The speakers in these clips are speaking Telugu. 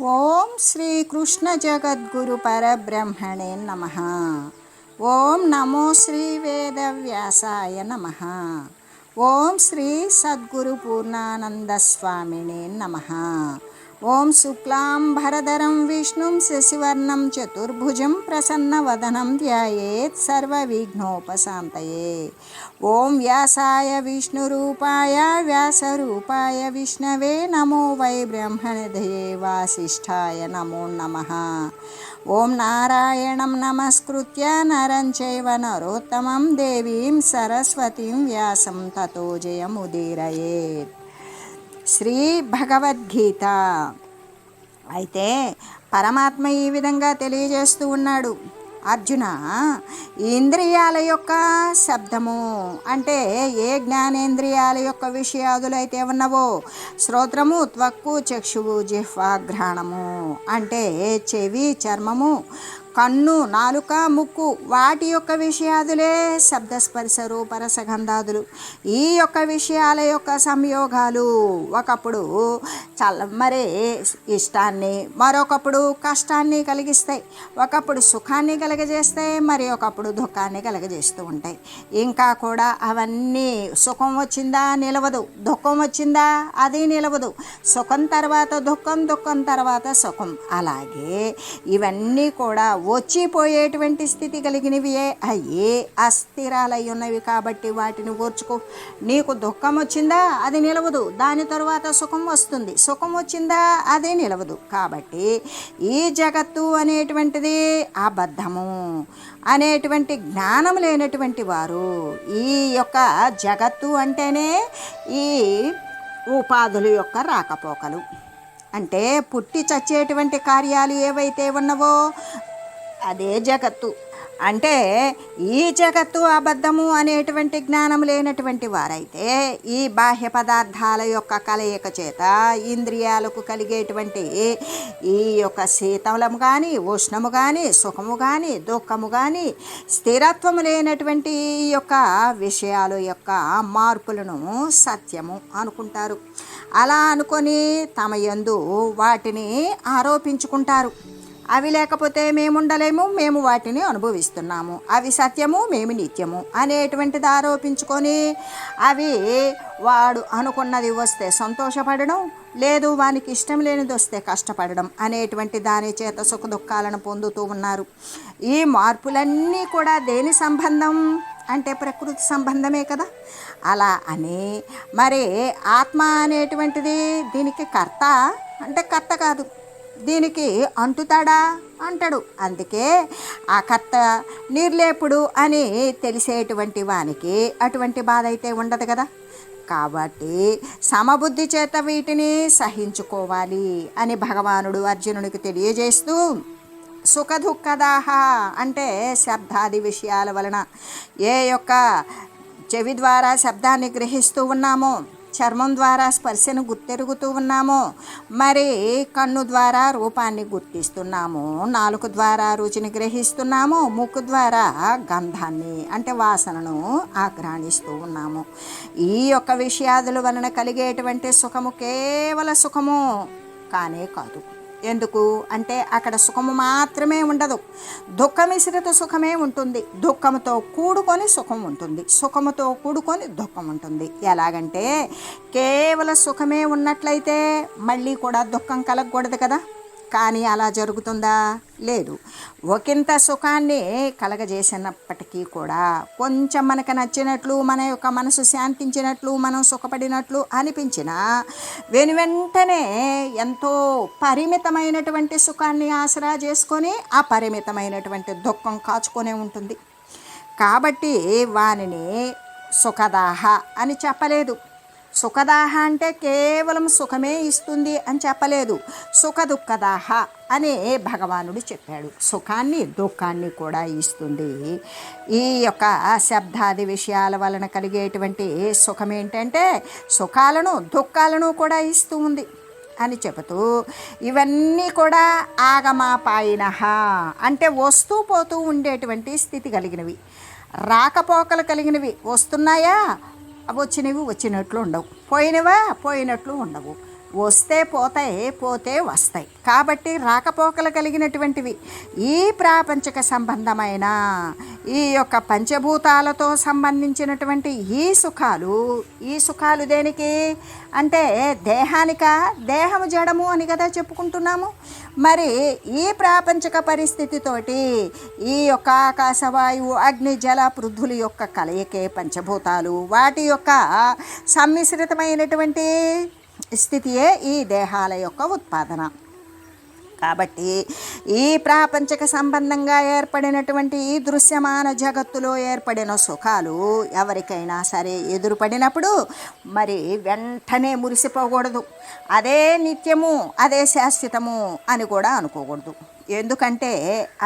ఓం శ్రీ కృష్ణ జగద్గురు పరబ్రహ్మణే నమః. ఓం నమో శ్రీ వేదవ్యాసాయ నమః. ఓం శ్రీ సద్గురు పూర్ణానంద స్వామినే నమః. ఓం శుక్లాంబరధరం విష్ణుం శశివర్ణం చతుర్భుజం ప్రసన్నవదనం ధ్యాయేత్ సర్వవిఘ్నోపశాంతయే. ఓం వ్యాసాయ విష్ణురూపాయ వ్యాసరూపాయ విష్ణవే నమో వై బ్రహ్మనిధయే వాసిష్ఠాయ నమో నమః. ఓం నారాయణం నమస్కృత్య నరం చైవ నరోత్తమం దేవీం సరస్వతీం వ్యాసం తతో జయముదీరయేత్. శ్రీ భగవద్గీత. అయితే పరమాత్మ ఈ విధంగా తెలియజేస్తూ ఉన్నాడు, అర్జున, ఇంద్రియాల యొక్క శబ్దము అంటే ఏ జ్ఞానేంద్రియాల యొక్క విషయాదులు అయితే ఉన్నవో, శ్రోత్రము, త్వక్కు, చక్షువు, జిహ్వ, ఘ్రాణము అంటే చెవి, చర్మము, కన్ను, నాలుక, ముక్కు, వాటి యొక్క విషయాదులే శబ్దస్పర్శ రూప రసగంధాదులు. ఈ యొక్క విషయాల యొక్క సంయోగాలు ఒకప్పుడు మరి ఇష్టాన్ని, మరొకప్పుడు కష్టాన్ని కలిగిస్తాయి. ఒకప్పుడు సుఖాన్ని కలగజేస్తాయి, మరి ఒకప్పుడు దుఃఖాన్ని కలగజేస్తూ ఉంటాయి. ఇంకా కూడా అవన్నీ సుఖం వచ్చిందా నిలవదు, దుఃఖం వచ్చిందా అది నిలవదు. సుఖం తర్వాత దుఃఖం, దుఃఖం తర్వాత సుఖం. అలాగే ఇవన్నీ కూడా వచ్చిపోయేటువంటి స్థితి కలిగినవియే అయ్యి అస్థిరాలై ఉన్నవి. కాబట్టి వాటిని ఓర్చుకో. నీకు దుఃఖం వచ్చిందా అది నిలవదు, దాని తర్వాత సుఖం వస్తుంది. సుఖం వచ్చిందా అది నిలవదు. కాబట్టి ఈ జగత్తు అనేటువంటిది అబద్ధము అనేటువంటి జ్ఞానం లేనటువంటి వారు ఈ యొక్క జగత్తు అంటేనే ఈ ఉపాధుల యొక్క రాకపోకలు, అంటే పుట్టి చచ్చేటువంటి కార్యాలు ఏవైతే ఉన్నవో అదే జగత్తు. అంటే ఈ జగత్తు అబద్ధము అనేటువంటి జ్ఞానం లేనటువంటి వారైతే ఈ బాహ్య పదార్థాల యొక్క కలయిక చేత ఇంద్రియాలకు కలిగేటువంటి ఈ యొక్క శీతలము కానీ, ఉష్ణము కానీ, సుఖము కానీ, దుఃఖము కానీ, స్థిరత్వము లేనటువంటి ఈ యొక్క విషయాల యొక్క మార్పులను సత్యము అనుకుంటారు. అలా అనుకొని తమ యందు వాటిని ఆరోపించుకుంటారు. అవి లేకపోతే మేము ఉండలేము, మేము వాటిని అనుభవిస్తున్నాము, అవి సత్యము, మేము నిత్యము అనేటువంటిది ఆరోపించుకొని అవి వాడు అనుకున్నది వస్తే సంతోషపడడం, లేదు వానికి ఇష్టం లేనిది వస్తే కష్టపడడం అనేటువంటి దాని చేత సుఖ దుఃఖాలను పొందుతూ ఉన్నారు. ఈ మార్పులన్నీ కూడా దేని సంబంధం అంటే ప్రకృతి సంబంధమే కదా. అలా అని మరి ఆత్మ అనేటువంటిది దీనికి కర్త అంటే కర్త కాదు, దీనికి అంటుతాడా అంటాడు. అందుకే ఆ కర్త నిర్లేపుడు అని తెలిసేటువంటి వానికి అటువంటి బాధ అయితే ఉండదు కదా. కాబట్టి సమబుద్ధి చేత వీటిని సహించుకోవాలి అని భగవానుడు అర్జునునికి తెలియజేస్తూ, సుఖ దుఃఖదాహ అంటే శబ్దాది విషయాల వలన ఏ యొక్క చెవి ద్వారా శబ్దాన్ని గ్రహిస్తూ ఉన్నామో, చర్మం ద్వారా స్పర్శను గుర్తెరుగుతూ ఉన్నాము, మరి కన్ను ద్వారా రూపాన్ని గుర్తిస్తున్నాము, నాలుక ద్వారా రుచిని గ్రహిస్తున్నాము, ముక్కు ద్వారా గంధాన్ని అంటే వాసనను ఆఘ్రాణిస్తూ ఉన్నాము. ఈ యొక్క విషయాదుల వలన కలిగేటువంటి సుఖము కేవల సుఖము కానే కాదు. ఎందుకు అంటే అక్కడ సుఖము మాత్రమే ఉండదు, దుఃఖ మిశ్రిత సుఖమే ఉంటుంది. దుఃఖముతో కూడుకొని సుఖం ఉంటుంది, సుఖముతో కూడుకొని దుఃఖం ఉంటుంది. ఎలాగంటే కేవల సుఖమే ఉన్నట్లయితే మళ్ళీ కూడా దుఃఖం కలగకూడదు కదా. కానీ అలా జరుగుతుందా? లేదు. ఒకంత సుఖాన్ని కలగజేసినప్పటికీ కూడా కొంచెం మనకు నచ్చినట్లు, మన యొక్క మనసు శాంతించినట్లు, మనం సుఖపడినట్లు అనిపించిన వెనువెంటనే ఎంతో పరిమితమైనటువంటి సుఖాన్ని ఆసరా చేసుకొని ఆ పరిమితమైనటువంటి దుఃఖం కాచుకొనే ఉంటుంది. కాబట్టి వానిని సుఖదాహ అని చెప్పలేదు. సుఖదాహ అంటే కేవలం సుఖమే ఇస్తుంది అని చెప్పలేదు, సుఖ దుఃఖదాహ అని భగవానుడు చెప్పాడు. సుఖాన్ని దుఃఖాన్ని కూడా ఇస్తుంది. ఈ యొక్క శబ్దాది విషయాల వలన కలిగేటువంటి సుఖం ఏంటంటే సుఖాలను దుఃఖాలను కూడా ఇస్తూ ఉంది అని చెబుతూ, ఇవన్నీ కూడా ఆగమాపాయినః అంటే వస్తూ పోతూ ఉండేటువంటి స్థితి కలిగినవి, రాకపోకలు కలిగినవి. వస్తున్నాయా వచ్చినవి వచ్చినట్లు ఉండవు, పోయినవా పోయినట్లు ఉండవు. వస్తే పోతాయి, పోతే వస్తాయి. కాబట్టి రాకపోకలు కలిగినటువంటివి ఈ ప్రాపంచిక సంబంధమైన ఈ యొక్క పంచభూతాలతో సంబంధించినటువంటి ఈ సుఖాలు దేనికి అంటే దేహానిక, దేహము జడము అని కదా చెప్పుకుంటున్నాము. మరి ఈ ప్రాపంచిక పరిస్థితితోటి ఈ యొక్క ఆకాశవాయువు అగ్ని జల పృథుల యొక్క కలయికే పంచభూతాలు, వాటి యొక్క సమ్మిశ్రితమైనటువంటి స్థితియే ఈ దేహాల యొక్క ఉత్పాదన. కాబట్టి ఈ ప్రాపంచక సంబంధంగా ఏర్పడినటువంటి ఈ దృశ్యమాన జగత్తులో ఏర్పడిన సుఖాలు ఎవరికైనా సరే ఎదురుపడినప్పుడు మరి వెంటనే మురిసిపోకూడదు. అదే నిత్యము, అదే శాశ్వతము అని కూడా అనుకోకూడదు. ఎందుకంటే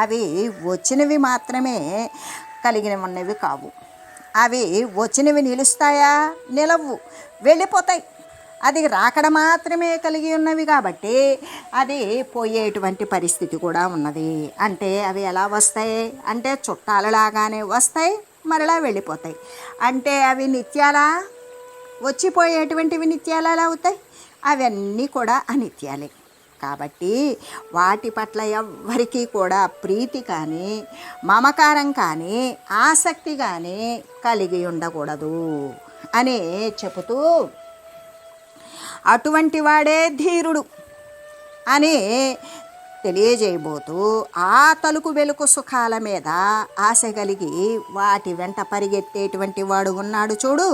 అవి వచ్చినవి మాత్రమే, కలిగిన ఉన్నవి కావు. అవి వచ్చినవి నిలుస్తాయా? నిలవు, వెళ్ళిపోతాయి. అది రాకడ మాత్రమే కలిగి ఉన్నవి కాబట్టి అది పోయేటువంటి పరిస్థితి కూడా ఉన్నది. అంటే అవి ఎలా వస్తాయి అంటే చుట్టాలలాగానే వస్తాయి, మరలా వెళ్ళిపోతాయి. అంటే అవి నిత్యాలా? వచ్చిపోయేటువంటివి నిత్యాలు ఎలా అవుతాయి? అవన్నీ కూడా అనిత్యాలే. కాబట్టి వాటి పట్ల ఎవ్వరికీ కూడా ప్రీతి కానీ, మమకారం కానీ, ఆసక్తి కానీ కలిగి ఉండకూడదు అని చెబుతూ, అటువంటి వాడే ధీరుడు అని తెలియజేయబోతూ ఆ తలుకు వెలుకు సుఖాల మీద ఆశ కలిగి వాటి వెంట పరిగెత్తేటువంటి వాడు ఉన్నాడు చూడు,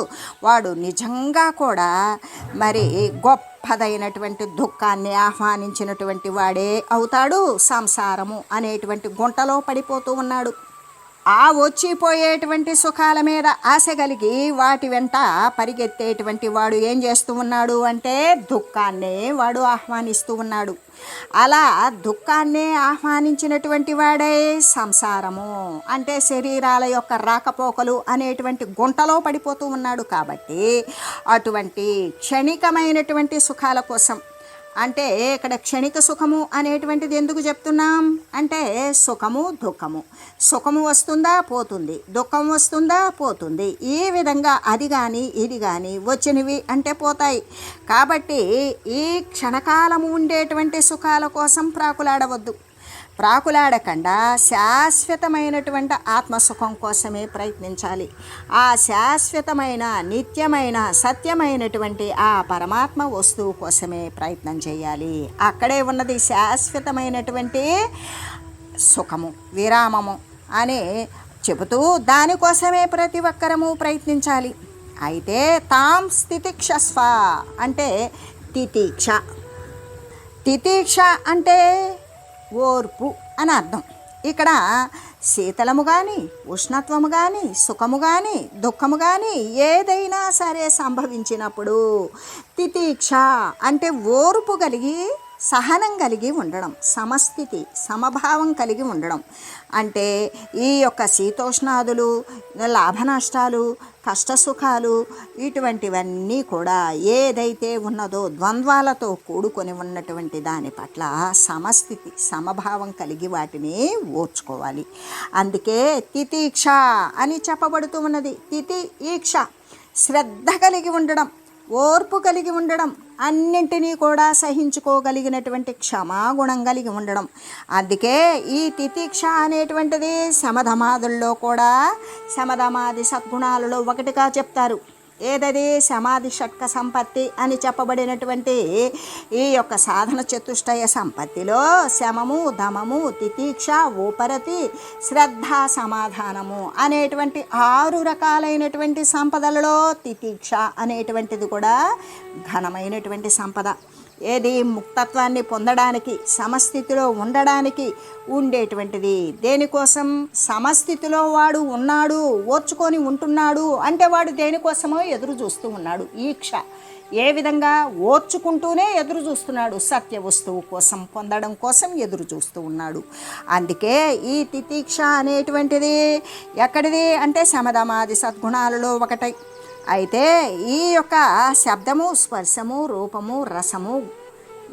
వాడు నిజంగా కూడా మరి గొప్పదైనటువంటి దుఃఖాన్ని ఆహ్వానించినటువంటి వాడే అవుతాడు. సంసారము అనేటువంటి గుంటలో పడిపోతూ ఉన్నాడు. ఆ వచ్చిపోయేటువంటి సుఖాల మీద ఆశ కలిగి వాటి వెంట పరిగెత్తేటువంటి వాడు ఏం చేస్తూ ఉన్నాడు అంటే దుఃఖాన్నే వాడు ఆహ్వానిస్తూ ఉన్నాడు. అలా దుఃఖాన్నే ఆహ్వానించినటువంటి వాడే సంసారము అంటే శరీరాల యొక్క రాకపోకలు అనేటువంటి గుంటలో పడిపోతూ ఉన్నాడు. కాబట్టి అటువంటి క్షణికమైనటువంటి సుఖాల కోసం, అంటే ఇక్కడ క్షణిక సుఖము అనేటువంటిది ఎందుకు చెప్తున్నాం అంటే సుఖము దుఃఖము, సుఖము వస్తుందా పోతుంది, దుఃఖం వస్తుందా పోతుంది. ఈ విధంగా అది కానీ ఇది కానీ వచ్చినవి అంటే పోతాయి. కాబట్టి ఈ క్షణకాలము ఉండేటువంటి సుఖాల కోసం ప్రాకులాడవద్దు. ప్రాకులాడకుండా శాశ్వతమైనటువంటి ఆత్మసుఖం కోసమే ప్రయత్నించాలి. ఆ శాశ్వతమైన నిత్యమైన సత్యమైనటువంటి ఆ పరమాత్మ వస్తువు కోసమే ప్రయత్నం చేయాలి. అక్కడే ఉన్నది శాశ్వతమైనటువంటి సుఖము, విరామము అని చెబుతూ దానికోసమే ప్రతి ఒక్కరము ప్రయత్నించాలి. అయితే తాం స్థితిక్షస్వ అంటే తితీక్ష. తితీక్ష అంటే ఓర్పు అని అర్థం. ఇక్కడ శీతలము కానీ, ఉష్ణత్వము కానీ, సుఖము కానీ, దుఃఖము కానీ ఏదైనా సరే సంభవించినప్పుడు తితీక్ష అంటే ఓర్పు కలిగి, సహనం కలిగి ఉండడం, సమస్థితి సమభావం కలిగి ఉండడం. అంటే ఈ యొక్క శీతోష్ణాదులు, లాభనష్టాలు, కష్టసుఖాలు ఇటువంటివన్నీ కూడా ఏదైతే ఉన్నదో ద్వంద్వాలతో కూడుకొని ఉన్నటువంటి దాని పట్ల సమస్థితి సమభావం కలిగి వాటిని ఓర్చుకోవాలి. అందుకే తితీక్ష అని చెప్పబడుతూ ఉన్నది. తితి ఈక్ష శ్రద్ధ కలిగి ఉండడం, ఓర్పు కలిగి ఉండడం, అన్నింటినీ కూడా సహించుకోగలిగినటువంటి క్షమాగుణం కలిగి ఉండడం. అందుకే ఈ తితీక్ష అనేటువంటిది శమధమాదుల్లో కూడా శమధమాది సద్గుణాలలో ఒకటిగా చెప్తారు. ఏదది సమాధి షట్క సంపత్తి అని చెప్పబడినటువంటి ఈ యొక్క సాధన చతుష్టయ సంపత్తిలో శమము, దమము, తితీక్ష, ఉపరతి, శ్రద్ధ, సమాధానము అనేటువంటి 6 రకాలైనటువంటి సంపదలలో తితీక్ష అనేటువంటిది కూడా ఘనమైనటువంటి సంపద. ఏది ముక్తత్వాన్ని పొందడానికి, సమస్థితిలో ఉండడానికి ఉండేటువంటిది. దేనికోసం? సమస్థితిలో వాడు ఉన్నాడు, ఓర్చుకొని ఉంటున్నాడు అంటే వాడు దేనికోసమో ఎదురు చూస్తూ ఉన్నాడు. ఈక్ష ఏ విధంగా? ఓర్చుకుంటూనే ఎదురు చూస్తున్నాడు, సత్య వస్తువు కోసం పొందడం కోసం ఎదురు చూస్తూ ఉన్నాడు. అందుకే ఈ తితీక్ష అనేటువంటిది ఎక్కడిది అంటే శమధమాది సద్గుణాలలో ఒకటై. అయితే ఈ యొక్క శబ్దము, స్పర్శము, రూపము, రసము,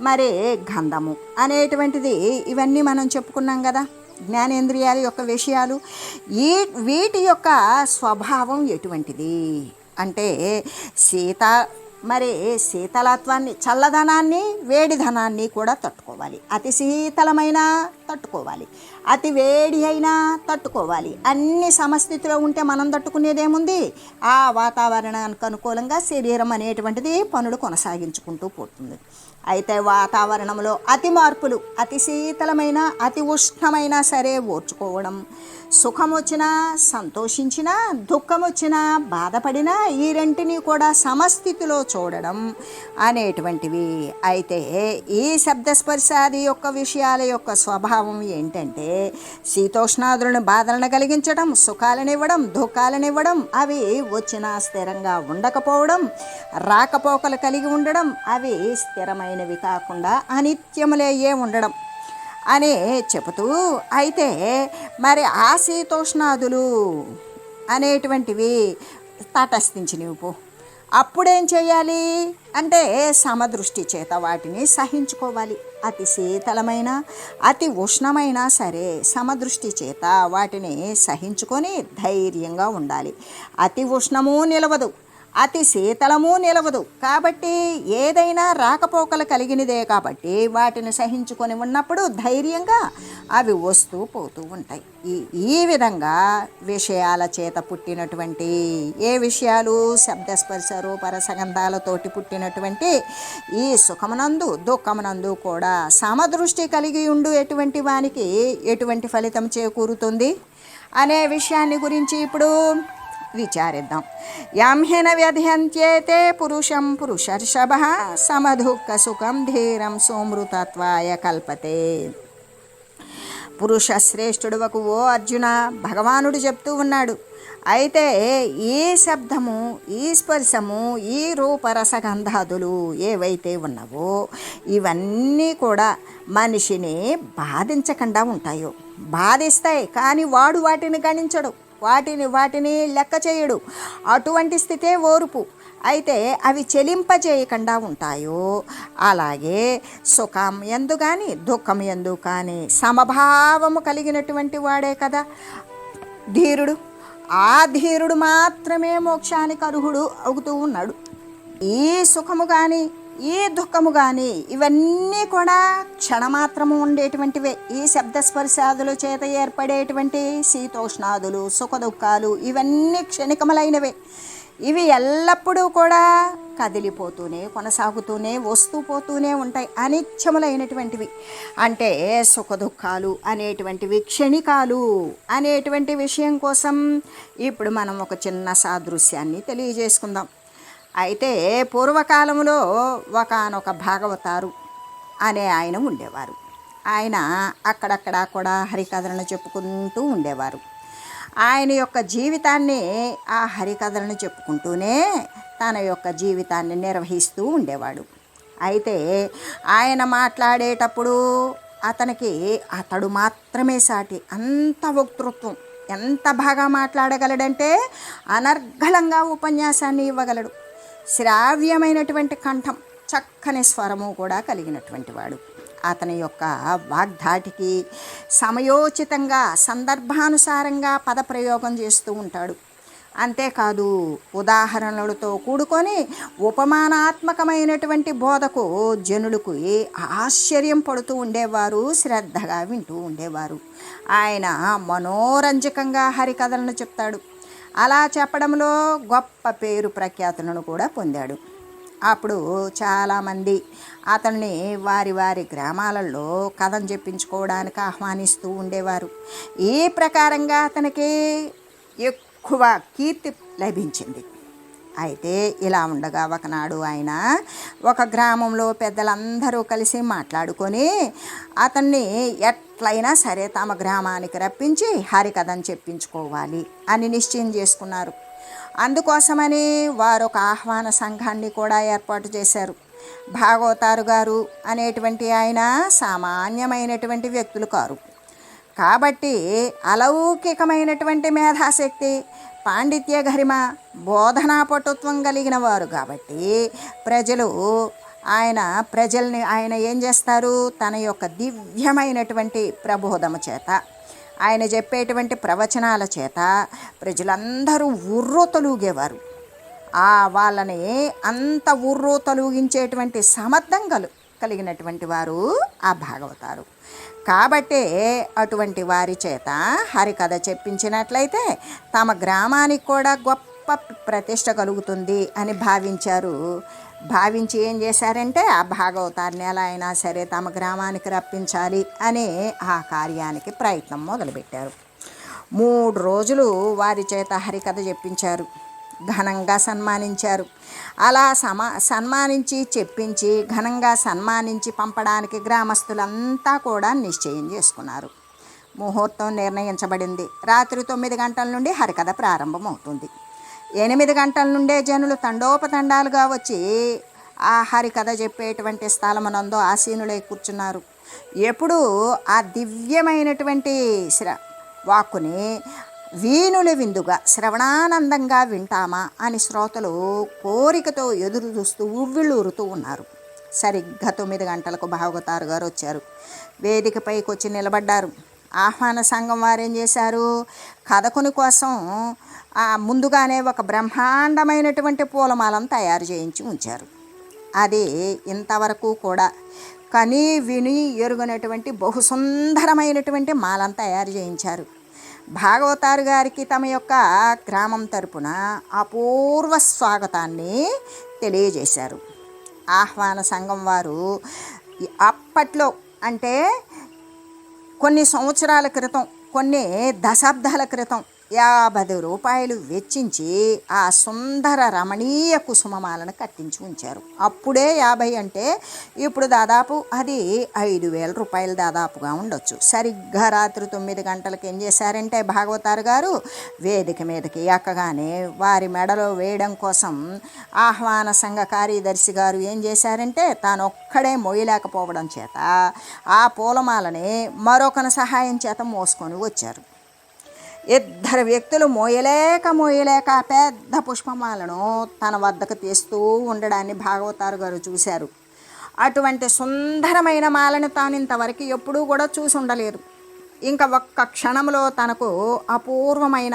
మరి గంధము అనేటువంటిది ఇవన్నీ మనం చెప్పుకున్నాం కదా, జ్ఞానేంద్రియాల యొక్క విషయాలు. వీటి యొక్క స్వభావం ఎటువంటిది అంటే శీత మరి శీతలత్వాన్ని, చల్లదనాన్ని, వేడిధనాన్ని కూడా తట్టుకోవాలి. అతి శీతలమైన తట్టుకోవాలి, అతి వేడి అయినా తట్టుకోవాలి. అన్ని సమస్థితిలో ఉంటే మనం తట్టుకునేదేముంది? ఆ వాతావరణానికి అనుకూలంగా శరీరం అనేటువంటిది పనులు కొనసాగించుకుంటూ పోతుంది. అయితే వాతావరణంలో అతి మార్పులు, అతి శీతలమైన అతి ఉష్ణమైనా సరే ఓర్చుకోవడం, సుఖం వచ్చినా సంతోషించినా, దుఃఖం వచ్చినా బాధపడినా ఈ రెంటిని కూడా సమస్థితిలో చూడడం అనేటువంటివి. అయితే ఈ శబ్దస్పర్శాది యొక్క విషయాల యొక్క స్వభావం ఏంటంటే శీతోష్ణాదులను బాధలను కలిగించడం, సుఖాలనివ్వడం, దుఃఖాలనివ్వడం, అవి వచ్చినా స్థిరంగా ఉండకపోవడం, రాకపోకలు కలిగి ఉండడం, అవి స్థిరమైనవి కాకుండా అనిత్యములయ్యే ఉండడం అని చెబుతూ, అయితే మరి ఆ శీతోష్ణాదులు అనేటువంటివి తటస్థించినవి పో. అప్పుడేం చేయాలి అంటే సమదృష్టి చేత వాటిని సహించుకోవాలి. అతి శీతలమైన అతి ఉష్ణమైనా సరే సమదృష్టి చేత వాటిని సహించుకొని ధైర్యంగా ఉండాలి. అతి ఉష్ణము నిలవదు, అతి శీతలము నిలవదు. కాబట్టి ఏదైనా రాకపోకలు కలిగినదే కాబట్టి వాటిని సహించుకొని ఉన్నప్పుడు ధైర్యంగా అవి వస్తూ పోతూ ఉంటాయి. ఈ విధంగా విషయాల చేత పుట్టినటువంటి ఏ విషయాలు శబ్దస్పర్శ రూపరసగంధాలతోటి పుట్టినటువంటి ఈ సుఖమునందు దుఃఖమునందు కూడా సమదృష్టి కలిగి ఉండు ఎటువంటి వానికి ఎటువంటి ఫలితం చేకూరుతుంది అనే విషయాన్ని గురించి ఇప్పుడు విచారిద్దాం. యాంహేన వ్యధ్యంత్యేతే పురుషం పురుషర్షభ సమదుఃఖ సుఖం ధీరం సోమృతత్వాయ కల్పతే. పురుష శ్రేష్ఠుడువకు ఓ అర్జున, భగవానుడు చెప్తూ ఉన్నాడు. అయితే ఈ శబ్దము, ఈ స్పర్శము, ఈ రూపరసగంధాదులు ఏవైతే ఉన్నావో ఇవన్నీ కూడా మనిషిని బాధించకుండా ఉంటాయో, బాధిస్తాయి కానీ వాడు వాటిని గణించడు, వాటిని లెక్క చేయడు. అటువంటి స్థితే ఓర్పు. అయితే అవి చెలింపజేయకుండా ఉంటాయో అలాగే సుఖం ఎందు కానీ దుఃఖం ఎందు కానీ సమభావము కలిగినటువంటి వాడే కదా ధీరుడు. ఆ ధీరుడు మాత్రమే మోక్షానికి అర్హుడు అవుతూ ఉన్నాడు. ఈ సుఖము కానీ ఈ దుఃఖము కానీ ఇవన్నీ కూడా క్షణమాత్రము ఉండేటువంటివే. ఈ శబ్దస్పర్శాదుల చేత ఏర్పడేటువంటి శీతోష్ణాదులు, సుఖ దుఃఖాలు ఇవన్నీ క్షణికములైనవే. ఇవి ఎల్లప్పుడూ కూడా కదిలిపోతూనే కొనసాగుతూనే వస్తూ పోతూనే ఉంటాయి, అనిత్యములైనటువంటివి. అంటే సుఖ దుఃఖాలు అనేటువంటివి క్షణికాలు అనేటువంటి విషయం కోసం ఇప్పుడు మనం ఒక చిన్న సాదృశ్యాన్ని తెలియజేసుకుందాం. అయితే పూర్వకాలంలో ఒకానొక భాగవతారు అనే ఆయన ఉండేవారు. ఆయన అక్కడక్కడ కూడా హరికథలను చెప్పుకుంటూ ఉండేవారు. ఆయన యొక్క జీవితాన్ని ఆ హరికథలను చెప్పుకుంటూనే తన యొక్క జీవితాన్ని నిర్వహిస్తూ ఉండేవాడు. అయితే ఆయన మాట్లాడేటప్పుడు అతడు మాత్రమే సాటి, అంత వక్తృత్వం, ఎంత బాగా మాట్లాడగలడంటే అనర్గళంగా ఉపన్యాసాన్ని ఇవ్వగలడు. శ్రావ్యమైనటువంటి కంఠం, చక్కని స్వరము కూడా కలిగినటువంటి వాడు. అతని యొక్క వాగ్ధాటికి సమయోచితంగా సందర్భానుసారంగా పదప్రయోగం చేస్తూ ఉంటాడు. అంతేకాదు ఉదాహరణలతో కూడుకొని ఉపమానాత్మకమైనటువంటి బోధకు జనులకు ఆశ్చర్యం పడుతూ ఉండేవారు, శ్రద్ధగా వింటూ ఉండేవారు. ఆయన మనోరంజకంగా హరికథలను చెప్తాడు. అలా చెప్పడంలో గొప్ప పేరు ప్రఖ్యాతులను కూడా పొందాడు. అప్పుడు చాలామంది అతన్ని వారి వారి గ్రామాలలో కథను చెప్పించుకోవడానికి ఆహ్వానిస్తూ ఉండేవారు. ఈ ప్రకారంగా అతనికి ఎక్కువ కీర్తి లభించింది. అయితే ఇలా ఉండగా ఒకనాడు ఆయన ఒక గ్రామంలో పెద్దలందరూ కలిసి మాట్లాడుకొని అతన్ని ఎట్లయినా సరే తమ గ్రామానికి రప్పించి హరికథను చెప్పించుకోవాలి అని నిశ్చయం చేసుకున్నారు. అందుకోసమని వారు ఒక ఆహ్వాన సంఘాన్ని కూడా ఏర్పాటు చేశారు. భాగవతారు గారు అనేటువంటి ఆయన సామాన్యమైనటువంటి వ్యక్తులు కారు. కాబట్టి అలౌకికమైనటువంటి మేధాశక్తి, పాండిత్య గరిమ, బోధనా పటుత్వం కలిగిన వారు కాబట్టి ప్రజల్ని ఆయన ఏం చేస్తారు, తన యొక్క దివ్యమైనటువంటి ప్రబోధము చేత, ఆయన చెప్పేటువంటి ప్రవచనాల చేత ప్రజలందరూ ఉర్రూతలూగేవారు. వాళ్ళని అంత ఊర్రు తొలగించేటువంటి సమర్థం కలిగినటువంటి వారు ఆ భాగవతారు. కాబట్టే అటువంటి వారి చేత హరికథ చెప్పించినట్లయితే తమ గ్రామానికి కూడా గొప్ప ప్రతిష్ట కలుగుతుంది అని భావించి ఏం చేశారంటే ఆ భాగవతాన్ని ఎలా అయినా సరే తమ గ్రామానికి రప్పించాలి అనే ఆ కార్యానికి ప్రయత్నం మొదలుపెట్టారు. 3 రోజులు వారి చేత హరికథ చెప్పించారు, ఘనంగా సన్మానించారు. అలా సన్మానించి చెప్పించి ఘనంగా సన్మానించి పంపడానికి గ్రామస్తులంతా కూడా నిశ్చయం చేసుకున్నారు. ముహూర్తం నిర్ణయించబడింది. రాత్రి 9 గంటల నుండి హరికథ ప్రారంభమవుతుంది. 8 గంటల నుండే జనులు తండోపతండాలుగా వచ్చి ఆ హరికథ చెప్పేటువంటి స్థలమునందు ఆసీనులై కూర్చున్నారు. ఎప్పుడు ఆ దివ్యమైనటువంటి వాక్కుని వీణుల విందుగా శ్రవణానందంగా వింటామా అని శ్రోతలు కోరికతో ఎదురు చూస్తూ ఉవ్విళ్ళూరుతూ ఉన్నారు. సరిగ్గా 9 గంటలకు భాగవతారు గారు వచ్చారు. వేదికపైకి వచ్చి నిలబడ్డారు. ఆహ్వాన సంఘం వారేం చేశారు, కథకుని కోసం ముందుగానే ఒక బ్రహ్మాండమైనటువంటి పూలమాలను తయారు చేయించి ఉంచారు. అది ఇంతవరకు కూడా కని విని ఎరుగనటువంటి బహుసుందరమైనటువంటి మాలను తయారు చేయించారు. భాగవతారు గారికి తమ యొక్క గ్రామం తరపున అపూర్వ స్వాగతాన్ని తెలియజేశారు. ఆహ్వాన సంఘం వారు అప్పట్లో అంటే కొన్ని సంవత్సరాల క్రితం, కొన్ని దశాబ్దాల క్రితం 50 రూపాయలు వెచ్చించి ఆ సుందర రమణీయ కుసుమమాలను కట్టించి ఉంచారు. అప్పుడే 50 అంటే ఇప్పుడు దాదాపు అది 5,000 రూపాయలు దాదాపుగా ఉండొచ్చు. సరిగ్గా రాత్రి 9 గంటలకు ఏం చేశారంటే భాగవతారు గారు వేదిక మీదకి ఎక్కగానే వారి మెడలో వేయడం కోసం ఆహ్వాన సంఘ కార్యదర్శి గారు ఏం చేశారంటే తానొక్కడే మోయలేకపోవడం చేత ఆ పూలమాలని మరొకరి సహాయం చేత మోసుకొని వచ్చారు. 2 వ్యక్తులు మోయలేక పెద్ద పుష్పమాలను తన వద్దకు తీస్తూ ఉండడాన్ని భాగవతారు గారు చూశారు. అటువంటి సుందరమైన మాలను తాను ఇంతవరకు ఎప్పుడూ కూడా చూసి ఉండలేరు. ఇంకా ఒక్క క్షణంలో తనకు అపూర్వమైన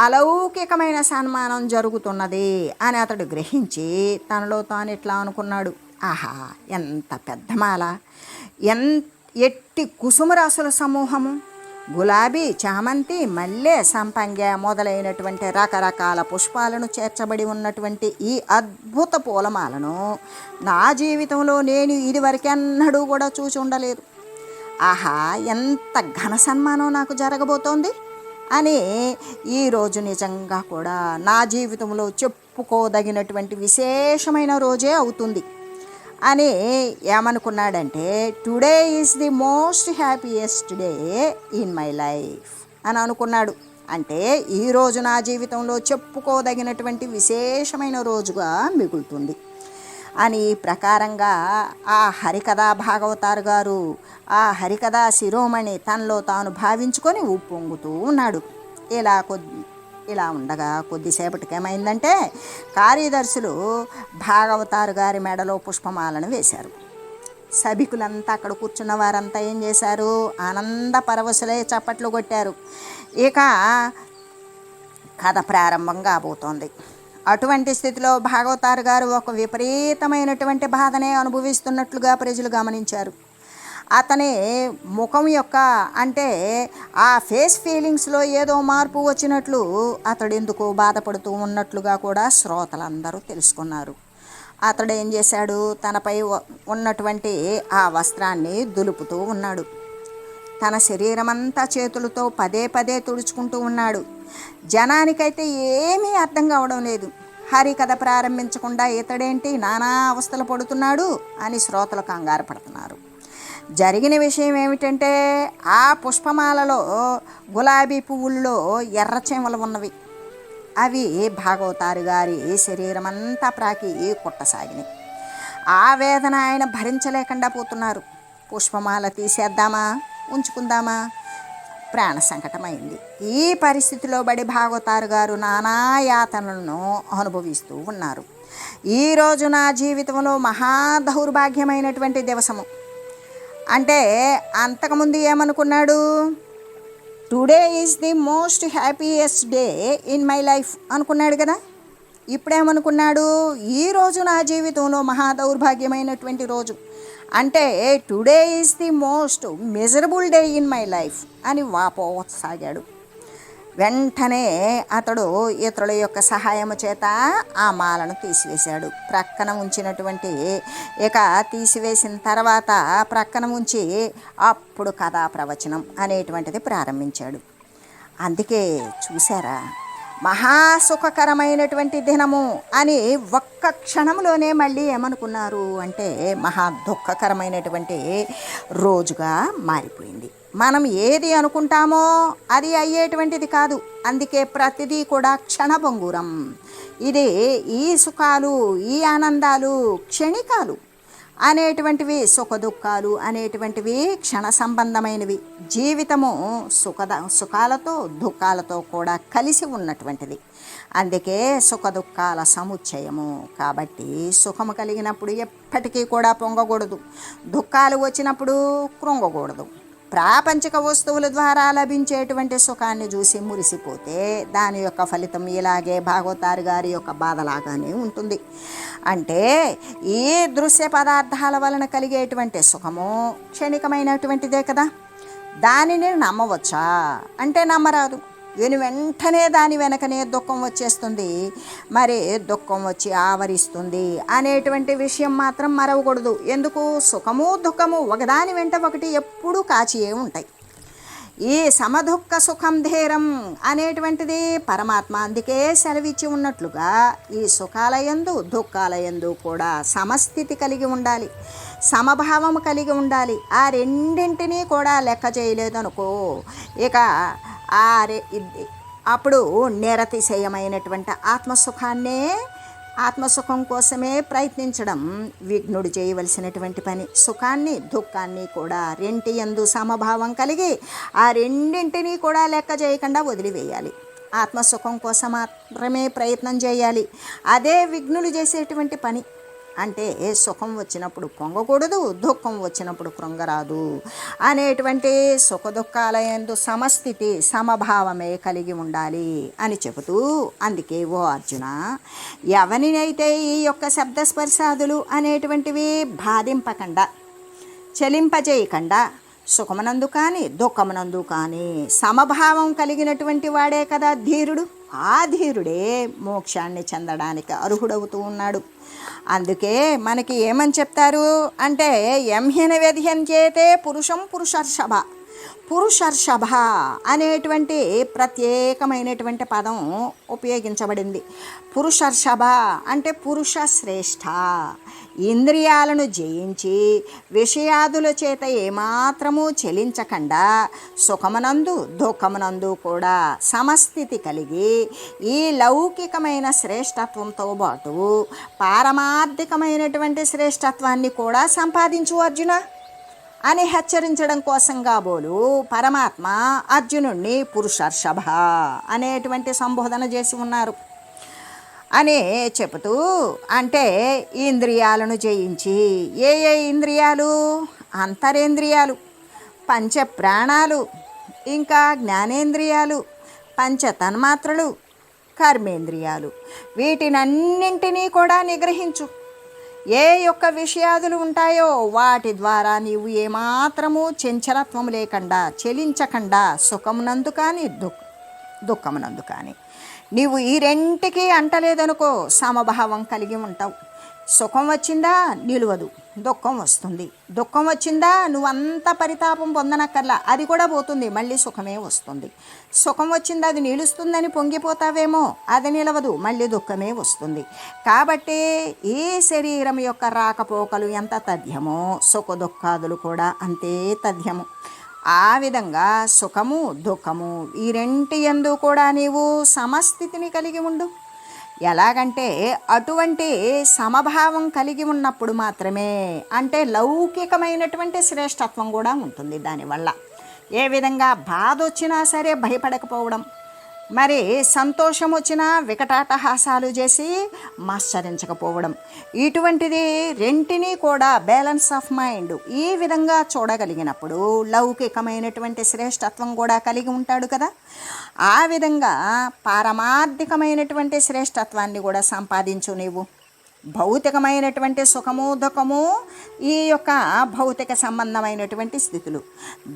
అలౌకికమైన సన్మానం జరుగుతున్నది అని అతడు గ్రహించి తనలో తాను ఇట్లా అనుకున్నాడు, ఆహా ఎంత పెద్ద మాల, ఎట్టి కుసుమరాసుల సమూహము, గులాబీ, చామంతి, మల్లె, సంపంగ మొదలైనటువంటి రకరకాల పుష్పాలను చేర్చబడి ఉన్నటువంటి ఈ అద్భుత పూలమాలను నా జీవితంలో నేను ఇదివరకెన్నడూ కూడా చూసి ఉండలేదు. ఆహా ఎంత ఘన సన్మానం నాకు జరగబోతోంది అని ఈరోజు నిజంగా కూడా నా జీవితంలో చెప్పుకోదగినటువంటి విశేషమైన రోజే అవుతుంది అని ఏమనుకున్నాడంటే today is the most happiest day in my life అని అనుకున్నాడు. అంటే ఈరోజు నా జీవితంలో చెప్పుకోదగినటువంటి విశేషమైన రోజుగా మిగులుతుంది అని ప్రకారంగా ఆ హరికథా భాగవతారు గారు ఆ హరికథా శిరోమణి తనలో తాను భావించుకొని ఉప్పొంగుతూ ఉన్నాడు. ఇలా ఉండగా కొద్దిసేపటికి ఏమైందంటే కార్యదర్శులు భాగవతారు గారి మెడలో పుష్పమాలను వేశారు. సభికులంతా అక్కడ కూర్చున్న వారంతా ఏం చేశారు, ఆనంద పరవశులై చప్పట్లు కొట్టారు. ఇక కథ ప్రారంభం కాబోతోంది. అటువంటి స్థితిలో భాగవతారు గారు ఒక విపరీతమైనటువంటి బాధనే అనుభవిస్తున్నట్లుగా ప్రజలు గమనించారు. అతని ముఖం యొక్క అంటే ఆ ఫేస్ ఫీలింగ్స్లో ఏదో మార్పు వచ్చినట్లు అతడు ఎందుకు బాధపడుతూ ఉన్నట్లుగా కూడా శ్రోతలందరూ తెలుసుకున్నారు. అతడు ఏం చేశాడు, తనపై ఉన్నటువంటి ఆ వస్త్రాన్ని దులుపుతూ ఉన్నాడు. తన శరీరమంతా చేతులతో పదే తుడుచుకుంటూ ఉన్నాడు. జనానికైతే ఏమీ అర్థం కావడం లేదు. హరికథ ప్రారంభించకుండా ఇతడేంటి నానా అవస్థలు పడుతున్నాడు అని శ్రోతలు కంగారు పడుతున్నారు. జరిగిన విషయం ఏమిటంటే ఆ పుష్పమాలలో గులాబీ పువ్వుల్లో ఎర్రచీమలు ఉన్నవి. అవి భాగవతారు గారి శరీరం అంతా ప్రాకి కుట్టసాగినాయి. ఆ వేదన ఆయన భరించలేకుండా పోతున్నారు. పుష్పమాల తీసేద్దామా ఉంచుకుందామా ప్రాణ సంకటమైంది. ఈ పరిస్థితిలో బడి భాగవతారు గారు నానా యాతనలను అనుభవిస్తూ ఉన్నారు. ఈరోజు నా జీవితంలో మహా దౌర్భాగ్యమైనటువంటి దివసము అంటే అంతకుముందు ఏమనుకున్నాడు, today is the most happiest day in my life అనుకున్నాడు కదా. ఇప్పుడేమనుకున్నాడు, ఈరోజు నా జీవితంలో మహా దౌర్భాగ్యమైనటువంటి రోజు, అంటే today is the most miserable day in my life అని వాపోసాగాడు. వెంటనే అతడు ఇతరుల యొక్క సహాయము చేత ఆ మాలను తీసివేశాడు. ప్రక్కన ఉంచినటువంటి తీసివేసిన తర్వాత ప్రక్కన ఉంచి అప్పుడు కథా ప్రవచనం అనేటువంటిది ప్రారంభించాడు. అందుకే చూసారా, మహాసుఖకరమైనటువంటి దినము అని ఒక్క క్షణంలోనే మళ్ళీ ఏమనుకున్నారు అంటే మహా దుఃఖకరమైనటువంటి రోజుగా మారిపోయింది. మనం ఏది అనుకుంటామో అది అయ్యేటువంటిది కాదు. అందుకే ప్రతిదీ కూడా క్షణభంగురం. ఇది ఈ సుఖాలు ఈ ఆనందాలు క్షణికాలు అనేటువంటివి, సుఖదుఖాలు అనేటువంటివి క్షణ సంబంధమైనవి. జీవితము సుఖాలతో దుఃఖాలతో కూడా కలిసి ఉన్నటువంటిది. అందుకే సుఖదుఖాల సముచ్చయము. కాబట్టి సుఖము కలిగినప్పుడు ఎప్పటికీ కూడా పొంగకూడదు, దుఃఖాలు వచ్చినప్పుడు కృంగకూడదు. ప్రాపంచిక వస్తువుల ద్వారా లభించేటువంటి సుఖాన్ని చూసి మురిసిపోతే దాని యొక్క ఫలితం ఇలాగే భాగవతారు గారి యొక్క బాధలాగానే ఉంటుంది. అంటే ఈ దృశ్య పదార్థాల వలన కలిగేటువంటి సుఖము క్షణికమైనటువంటిదే కదా. దానిని నమ్మవచ్చా అంటే నమ్మరాదు. వెంటనే దాని వెనకనే దుఃఖం వచ్చేస్తుంది, మరి దుఃఖం వచ్చి ఆవరిస్తుంది అనేటువంటి విషయం మాత్రం మరవకూడదు. ఎందుకు? సుఖము దుఃఖము ఒకదాని వెంట ఒకటి ఎప్పుడూ కాచియే ఉంటాయి. ఈ సమదుఃఖ సుఖం ధీరం అనేటువంటిది పరమాత్మ అందుకే సెలవిచ్చి ఉన్నట్లుగా ఈ సుఖాలయందు దుఃఖాలయందు కూడా సమస్థితి కలిగి ఉండాలి, సమభావము కలిగి ఉండాలి. ఆ రెండింటినీ కూడా లెక్క చేయలేదనుకో, ఇక అప్పుడు నిరతిశయమైనటువంటి ఆత్మసుఖం కోసమే ప్రయత్నించడం విఘ్నుడు చేయవలసినటువంటి పని. సుఖాన్ని దుఃఖాన్ని కూడా రెంటి యందు సమభావం కలిగి ఆ రెండింటినీ కూడా లెక్క చేయకుండా వదిలివేయాలి. ఆత్మసుఖం కోసం మాత్రమే ప్రయత్నం చేయాలి. అదే విఘ్నులు చేసేటువంటి పని. అంటే సుఖం వచ్చినప్పుడు పొంగకూడదు, దుఃఖం వచ్చినప్పుడు కృంగరాదు అనేటువంటి సుఖదుఖాల యందు సమస్థితి సమభావమే కలిగి ఉండాలి అని చెబుతూ, అందుకే ఓ అర్జున, ఎవరినైతే ఈ యొక్క శబ్దస్పర్శాదులు అనేటువంటివి బాధింపకుండా చలింపజేయకుండా సుఖమునందు కానీ దుఃఖమునందు కానీ సమభావం కలిగినటువంటి వాడే కదా ధీరుడు. ఆ ధీరుడే మోక్షాన్ని చెందడానికి అర్హుడవుతూ ఉన్నాడు. అందుకే మనకి ఏమని చెప్తారు అంటే ఎంహ్యన వ్యధ్యంచేతే పురుషర్షభ అనేటువంటి ప్రత్యేకమైనటువంటి పదం ఉపయోగించబడింది. పురుషర్షభ అంటే పురుష శ్రేష్ఠ. ఇంద్రియాలను జయించి విషయాదుల చేత ఏమాత్రము చెలించకుండా సుఖమునందు దుఃఖమునందు కూడా సమస్థితి కలిగి ఈ లౌకికమైన శ్రేష్టత్వంతో పాటు పారమార్థికమైనటువంటి శ్రేష్టత్వాన్ని కూడా సంపాదించు అర్జున అని హెచ్చరించడం కోసం కాబోలు పరమాత్మ అర్జునుడిని పురుషర్షభ అనేటువంటి సంబోధన చేసి ఉన్నారు అని చెబుతూ, అంటే ఇంద్రియాలను జయించి, ఏ ఇంద్రియాలు? అంతరేంద్రియాలు, పంచప్రాణాలు, ఇంకా జ్ఞానేంద్రియాలు, పంచతన్మాత్రలు, కర్మేంద్రియాలు, వీటినన్నింటినీ కూడా నిగ్రహించు. ఏ యొక్క విషయాదులు ఉంటాయో వాటి ద్వారా నీవు ఏమాత్రము చంచలత్వం లేకుండా చెలించకుండా సుఖమునందు కానీ దుఃఖమునందు కానీ నీవు ఈ రెంటికి అంటలేదనుకో సమభావం కలిగి ఉంటావు. సుఖం వచ్చిందా నిలువదు, దుఃఖం వస్తుంది. దుఃఖం వచ్చిందా నువ్వంత పరితాపం పొందనక్కర్లా, అది కూడా పోతుంది, మళ్ళీ సుఖమే వస్తుంది. సుఖం వచ్చిందా అది నిలుస్తుందని పొంగిపోతావేమో, అది నిలవదు, మళ్ళీ దుఃఖమే వస్తుంది. కాబట్టి ఈ శరీరం యొక్క రాకపోకలు ఎంత తథ్యమో సుఖ దుఃఖాదులు కూడా అంతే తథ్యము. ఆ విధంగా సుఖము దుఃఖము ఈ రెంటి యందు కూడా నీవు సమస్థితిని కలిగి ఉండు. ఎలాగంటే అటువంటి సమభావం కలిగి ఉన్నప్పుడు మాత్రమే, అంటే లౌకికమైనటువంటి శ్రేష్టత్వం కూడా ఉంటుంది దానివల్ల. ఏ విధంగా బాధ వచ్చినా సరే భయపడకపోవడం, మరి సంతోషం వచ్చినా వికటాటహాసాలు చేసి మాశ్చరించకపోవడం, ఇటువంటిది రెంటిని కూడా బ్యాలెన్స్ ఆఫ్ మైండ్ ఈ విధంగా చూడగలిగినప్పుడు లౌకికమైనటువంటి శ్రేష్టత్వం కూడా కలిగి ఉంటాడు కదా. ఆ విధంగా పారమార్థికమైనటువంటి శ్రేష్టత్వాన్ని కూడా సంపాదించు నీవు. భౌతికమైనటువంటి సుఖము దుఃఖము ఈ యొక్క భౌతిక సంబంధమైనటువంటి స్థితులు,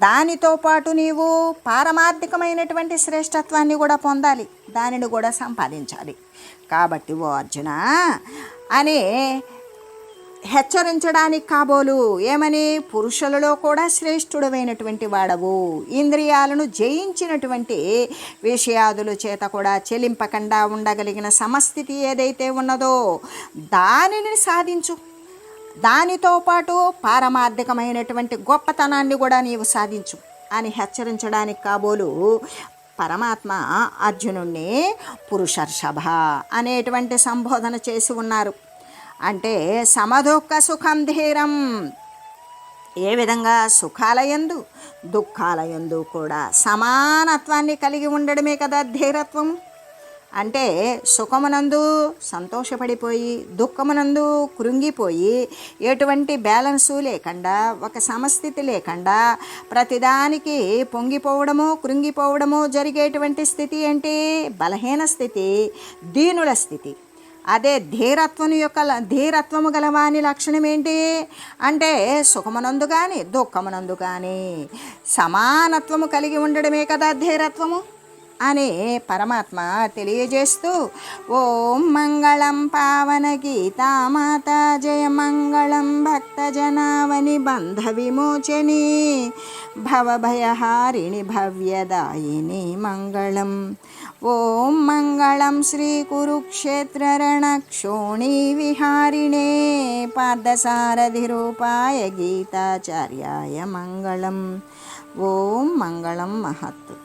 దానితో పాటు నీవు పారమార్థికమైనటువంటి శ్రేష్టత్వాన్ని కూడా పొందాలి, దానిని కూడా సంపాదించాలి. కాబట్టి ఓ అర్జున అని హెచ్చరించడానికి కాబోలు ఏమని, పురుషులలో కూడా శ్రేష్ఠుడమైనటువంటి వాడవు, ఇంద్రియాలను జయించినటువంటి విషయాదుల చేత కూడా చెలింపకుండా ఉండగలిగిన సమస్థితి ఏదైతే ఉన్నదో దానిని సాధించు. దానితో పాటు పారమార్థికమైనటువంటి గొప్పతనాన్ని కూడా నీవు సాధించు అని హెచ్చరించడానికి కాబోలు పరమాత్మ అర్జునుణ్ణి పురుషర్షభ అనేటువంటి సంబోధన చేసి ఉన్నారు. అంటే సమదుఃఖ సుఖం ధీరం, ఏ విధంగా సుఖాలయందు దుఃఖాలయందు కూడా సమానత్వాన్ని కలిగి ఉండడమే కదా ధీరత్వం. అంటే సుఖమునందు సంతోషపడిపోయి దుఃఖమునందు కృంగిపోయి ఎటువంటి బ్యాలెన్సు లేకుండా ఒక సమస్థితి లేకుండా ప్రతిదానికి పొంగిపోవడము కృంగిపోవడము జరిగేటువంటి స్థితి ఏంటి, బలహీన స్థితి, దీనుల స్థితి. అదే ధీరత్వము గలవాని లక్షణం ఏంటి అంటే సుఖమునందు కానీ దుఃఖమునందు కానీ సమానత్వము కలిగి ఉండడమే కదా ధీరత్వము అని పరమాత్మ తెలియజేస్తూ, ఓం మంగళం పావన గీతామాత జయ మంగళం భక్తజనావని బంధ విమోచని భవభయహారిణి భవ్యదాయిని మంగళం. ఓం మంగళం శ్రీ కురుక్షేత్ర రణక్షోణి విహారిణే పార్థసారథి రూపాయ గీతాచార్యాయ మంగళం. ఓం మంగళం మహత్.